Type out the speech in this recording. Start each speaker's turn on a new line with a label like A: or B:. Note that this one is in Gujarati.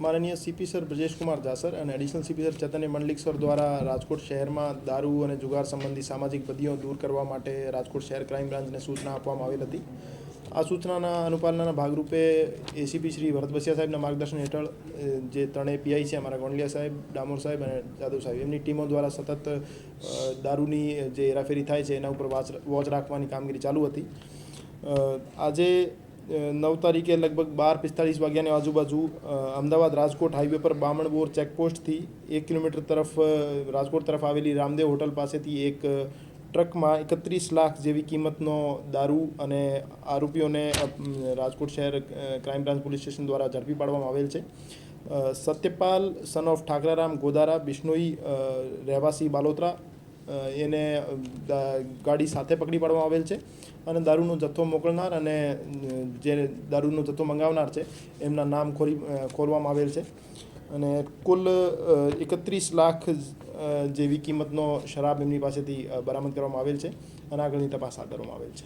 A: माननीय CP sir Brajesh Kumar Jha sir અને એડિશનલ સીપી સર ચૈતન્ય મંડલિક સર દ્વારા રાજકોટ શહેરમાં દારૂ અને જુગાર સંબંધી સામાજિક બદીઓ દૂર કરવા માટે રાજકોટ શહેર ક્રાઇમ બ્રાન્ચને સૂચના આપવામાં આવેલ હતી। આ સૂચનાના અનુપાલનના ભાગરૂપે એસીપી શ્રી ભરત બસિયા સાહેબના માર્ગદર્શન હેઠળ જે ત્રણેય પીઆઈ છે અમારા ગોંડલિયા સાહેબ, ડામોર સાહેબ અને જાદવ સાહેબ એમની ટીમો દ્વારા સતત દારૂની જે હેરાફેરી થાય છે એના ઉપર વોચ રાખવાની કામગીરી ચાલુ હતી। આજે 9 તારીખે લગભગ 12:45 વાગ્યાની આજુબાજુ અમદાવાદ રાજકોટ હાઈવે પર બામણબોર ચેકપોસ્ટથી 1 કિલોમીટર તરફ રાજકોટ તરફ આવેલી રામદેવ હોટલ પાસેથી એક ટ્રકમાં 31 લાખ જેવી કિંમતનો દારૂ અને આરોપીઓને રાજકોટ શહેર ક્રાઇમ બ્રાન્ચ પોલીસ સ્ટેશન દ્વારા ઝડપી પાડવામાં આવેલ છે। સત્યપાલ સન ઓફ ઠાકરારામ ગોદારા બિશ્નોઈ રહેવાસી બાલોતરા એને ગાડી સાથે પકડી પાડવામાં આવેલ છે અને દારૂનો જથ્થો મોકલનાર અને જે દારૂનો જથ્થો મંગાવનાર છે એમના નામ ખોલવામાં આવેલ છે અને કુલ 31 લાખ જેવી કિંમતનો શરાબ એમની પાસેથી બરામદ કરવામાં આવેલ છે અને આગળની તપાસ હાથ ધરવામાં આવેલ છે।